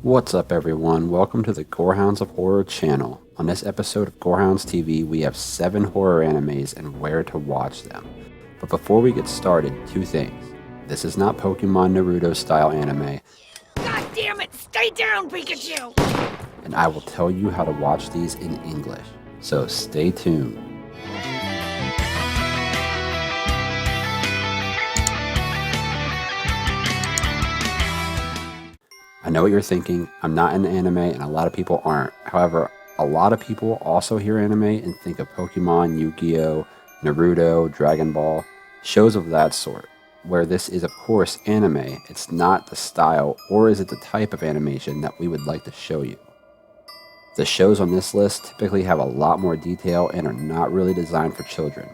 What's up everyone, welcome to the Gorehounds of Horror channel. On this episode of Gorehounds TV, we have 7 horror animes and where to watch them. But before we get started, 2 things. This is not Pokemon Naruto style anime. God damn it, stay down, Pikachu! And I will tell you how to watch these in English. So stay tuned. I know what you're thinking, I'm not into anime and a lot of people aren't. However, a lot of people also hear anime and think of Pokemon, Yu-Gi-Oh!, Naruto, Dragon Ball, shows of that sort. Where this is of course anime, it's not the style or is it the type of animation that we would like to show you. The shows on this list typically have a lot more detail and are not really designed for children.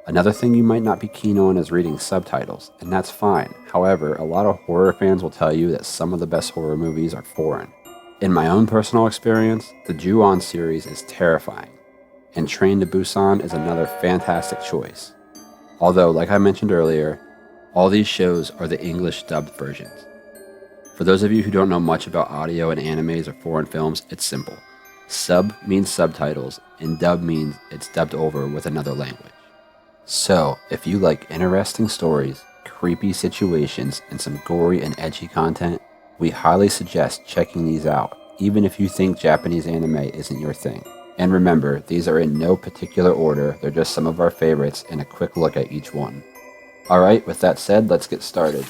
Another thing you might not be keen on is reading subtitles, and that's fine. However, a lot of horror fans will tell you that some of the best horror movies are foreign. In my own personal experience, the Ju-On series is terrifying, and Train to Busan is another fantastic choice. Although, like I mentioned earlier, all these shows are the English dubbed versions. For those of you who don't know much about audio in animes or foreign films, it's simple. Sub means subtitles, and dub means it's dubbed over with another language. So, if you like interesting stories, creepy situations, and some gory and edgy content, we highly suggest checking these out, even if you think Japanese anime isn't your thing. And remember, these are in no particular order, they're just some of our favorites and a quick look at each one. Alright, with that said, let's get started.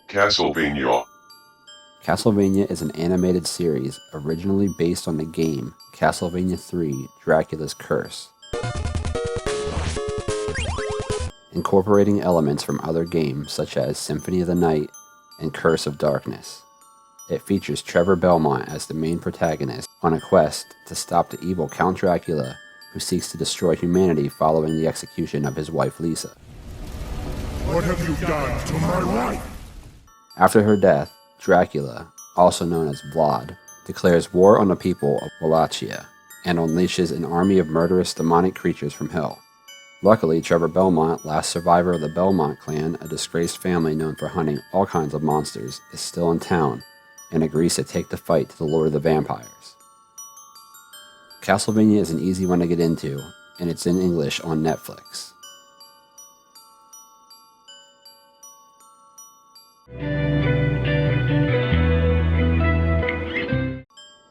Castlevania. Castlevania is an animated series originally based on the game Castlevania 3: Dracula's Curse, incorporating elements from other games such as Symphony of the Night and Curse of Darkness. It features Trevor Belmont as the main protagonist on a quest to stop the evil Count Dracula, who seeks to destroy humanity following the execution of his wife Lisa. What have you done to my wife? After her death, Dracula, also known as Vlad, declares war on the people of Wallachia and unleashes an army of murderous demonic creatures from hell. Luckily, Trevor Belmont, last survivor of the Belmont clan, a disgraced family known for hunting all kinds of monsters, is still in town and agrees to take the fight to the Lord of the Vampires. Castlevania is an easy one to get into, and it's in English on Netflix.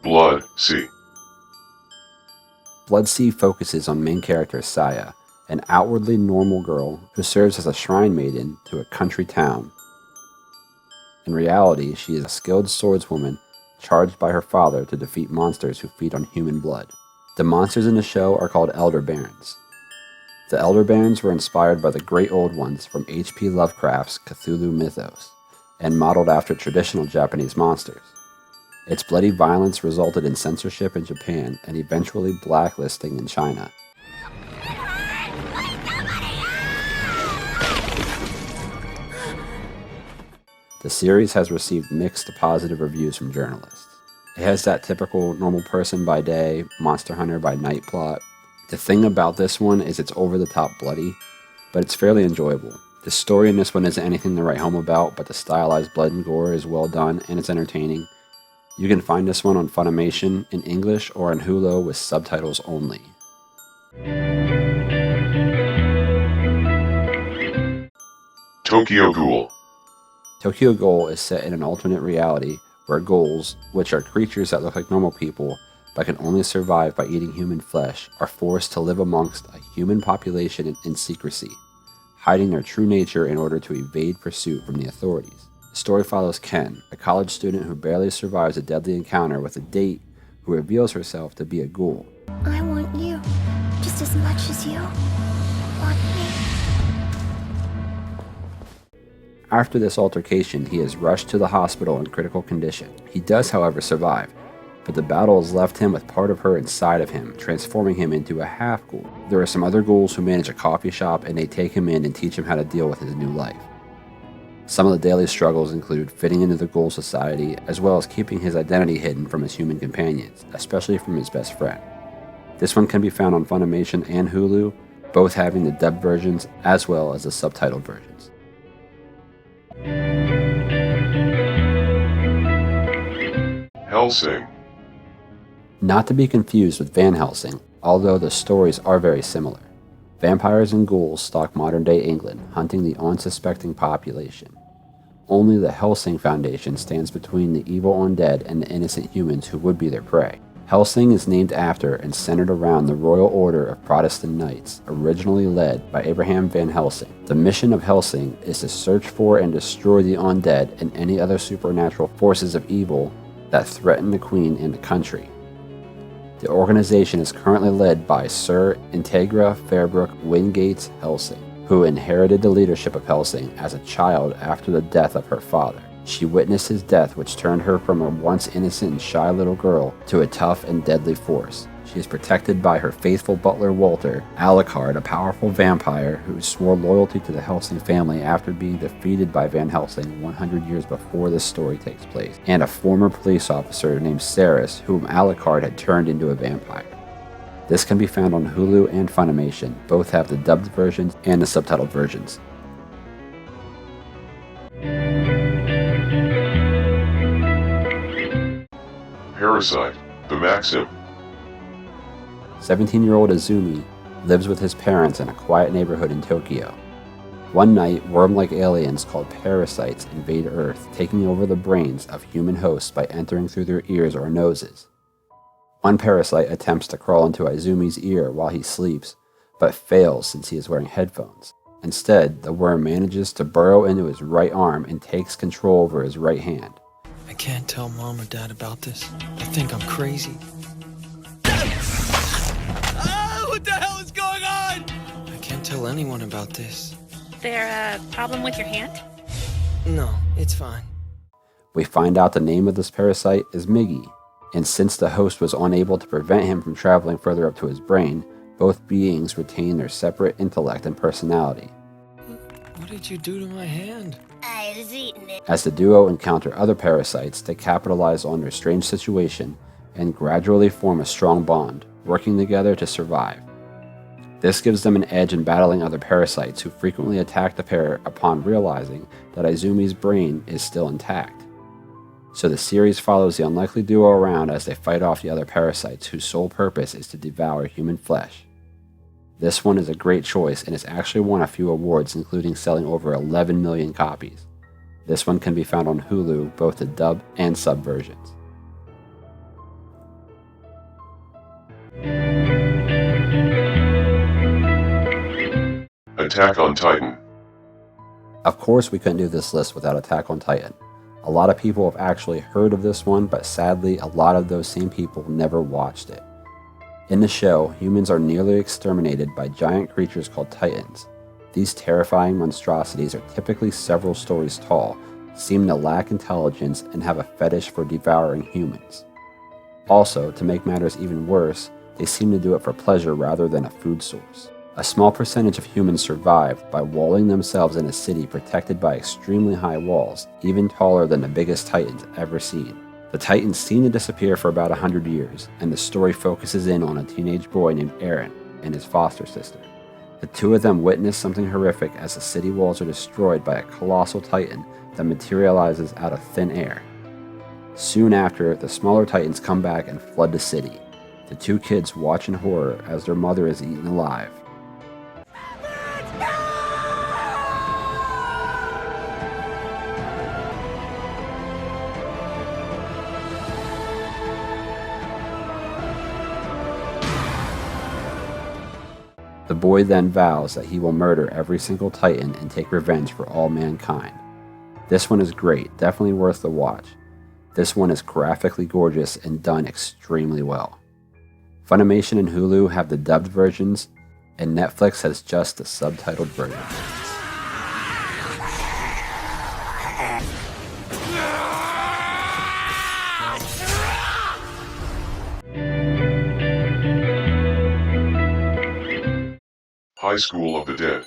Blood Sea. Blood Sea focuses on main character Saya, an outwardly normal girl who serves as a shrine maiden to a country town. In reality, she is a skilled swordswoman charged by her father to defeat monsters who feed on human blood. The monsters in the show are called Elder Barons. The Elder Barons were inspired by the Great Old Ones from H.P. Lovecraft's Cthulhu mythos, and modeled after traditional Japanese monsters. Its bloody violence resulted in censorship in Japan and eventually blacklisting in China. The series has received mixed to positive reviews from journalists. It has that typical normal person by day, monster hunter by night plot. The thing about this one is it's over the top bloody, but it's fairly enjoyable. The story in this one isn't anything to write home about, but the stylized blood and gore is well done and it's entertaining. You can find this one on Funimation in English or on Hulu with subtitles only. Tokyo Ghoul. Tokyo Ghoul is set in an alternate reality where ghouls, which are creatures that look like normal people but can only survive by eating human flesh, are forced to live amongst a human population in secrecy, hiding their true nature in order to evade pursuit from the authorities. The story follows Ken, a college student who barely survives a deadly encounter with a date who reveals herself to be a ghoul. I want you just as much as you want me. After this altercation, he is rushed to the hospital in critical condition. He does, however, survive, but the battle has left him with part of her inside of him, transforming him into a half-ghoul. There are some other ghouls who manage a coffee shop and they take him in and teach him how to deal with his new life. Some of the daily struggles include fitting into the ghoul society, as well as keeping his identity hidden from his human companions, especially from his best friend. This one can be found on Funimation and Hulu, both having the dubbed versions as well as the subtitled versions. Helsing. Not to be confused with Van Helsing, although the stories are very similar. Vampires and ghouls stalk modern-day England, hunting the unsuspecting population. Only the Helsing Foundation stands between the evil undead and the innocent humans who would be their prey. Helsing is named after and centered around the Royal Order of Protestant Knights, originally led by Abraham Van Helsing. The mission of Helsing is to search for and destroy the undead and any other supernatural forces of evil that threaten the Queen and the country. The organization is currently led by Sir Integra Fairbrook Wingates Helsing, who inherited the leadership of Helsing as a child after the death of her father. She witnessed his death, which turned her from a once innocent and shy little girl to a tough and deadly force. She is protected by her faithful butler Walter, Alucard, a powerful vampire who swore loyalty to the Helsing family after being defeated by Van Helsing 100 years before this story takes place, and a former police officer named Saris, whom Alucard had turned into a vampire. This can be found on Hulu and Funimation. Both have the dubbed versions and the subtitled versions. Parasite, the Maxim. 17-year-old Azumi lives with his parents in a quiet neighborhood in Tokyo. One night, worm-like aliens called parasites invade Earth, taking over the brains of human hosts by entering through their ears or noses. One parasite attempts to crawl into Izumi's ear while he sleeps, but fails since he is wearing headphones. Instead, the worm manages to burrow into his right arm and takes control over his right hand. I can't tell Mom or Dad about this. I think I'm crazy. What the hell is going on? I can't tell anyone about this. There a problem with your hand? No, it's fine. We find out the name of this parasite is Miggy, and since the host was unable to prevent him from traveling further up to his brain, both beings retain their separate intellect and personality. What did you do to my hand? I was eating it. As the duo encounter other parasites, they capitalize on their strange situation and gradually form a strong bond, working together to survive. This gives them an edge in battling other parasites who frequently attack the pair upon realizing that Izumi's brain is still intact. So the series follows the unlikely duo around as they fight off the other parasites whose sole purpose is to devour human flesh. This one is a great choice and has actually won a few awards, including selling over 11 million copies. This one can be found on Hulu, both the dub and sub versions. Attack on Titan. Of course, we couldn't do this list without Attack on Titan. A lot of people have actually heard of this one, but sadly, a lot of those same people never watched it. In the show, humans are nearly exterminated by giant creatures called Titans. These terrifying monstrosities are typically several stories tall, seem to lack intelligence, and have a fetish for devouring humans. Also, to make matters even worse, they seem to do it for pleasure rather than a food source. A small percentage of humans survived by walling themselves in a city protected by extremely high walls, even taller than the biggest Titans ever seen. The Titans seem to disappear for about 100 years, and the story focuses in on a teenage boy named Aaron and his foster sister. The two of them witness something horrific as the city walls are destroyed by a colossal Titan that materializes out of thin air. Soon after, the smaller Titans come back and flood the city. The two kids watch in horror as their mother is eaten alive. The boy then vows that he will murder every single Titan and take revenge for all mankind. This one is great, definitely worth the watch. This one is graphically gorgeous and done extremely well. Funimation and Hulu have the dubbed versions, and Netflix has just the subtitled version. High School of the Dead.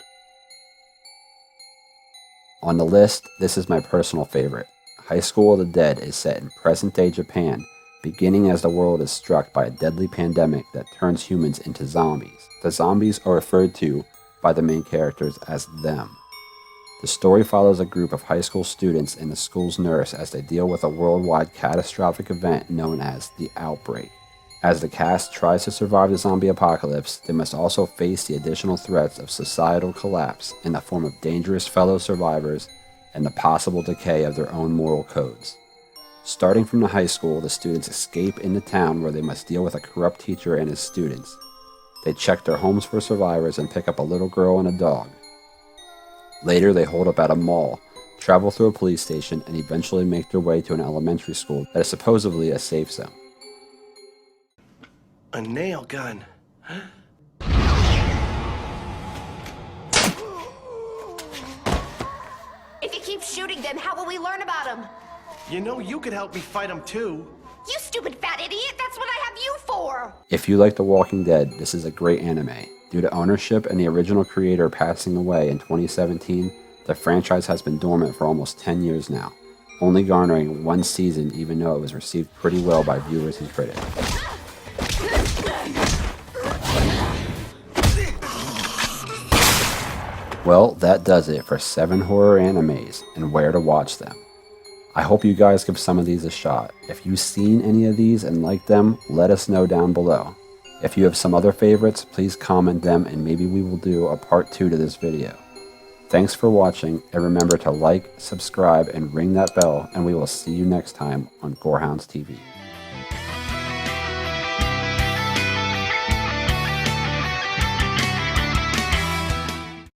On the list, this is my personal favorite. High School of the Dead is set in present-day Japan, beginning as the world is struck by a deadly pandemic that turns humans into zombies. The zombies are referred to by the main characters as them. The story follows a group of high school students and the school's nurse as they deal with a worldwide catastrophic event known as the Outbreak. As the cast tries to survive the zombie apocalypse, they must also face the additional threats of societal collapse in the form of dangerous fellow survivors and the possible decay of their own moral codes. Starting from the high school, the students escape into town where they must deal with a corrupt teacher and his students. They check their homes for survivors and pick up a little girl and a dog. Later, they hold up at a mall, travel through a police station, and eventually make their way to an elementary school that is supposedly a safe zone. A nail gun. If you keep shooting them, how will we learn about them? You know you could help me fight them too. You stupid fat idiot, that's what I have you for! If you like The Walking Dead, this is a great anime. Due to ownership and the original creator passing away in 2017, the franchise has been dormant for almost 10 years now, only garnering one season even though it was received pretty well by viewers and critics. Well, that does it for 7 horror animes and where to watch them. I hope you guys give some of these a shot. If you've seen any of these and like them, let us know down below. If you have some other favorites, please comment them and maybe we will do a part 2 to this video. Thanks for watching, and remember to like, subscribe, and ring that bell, and we will see you next time on Gorehounds TV.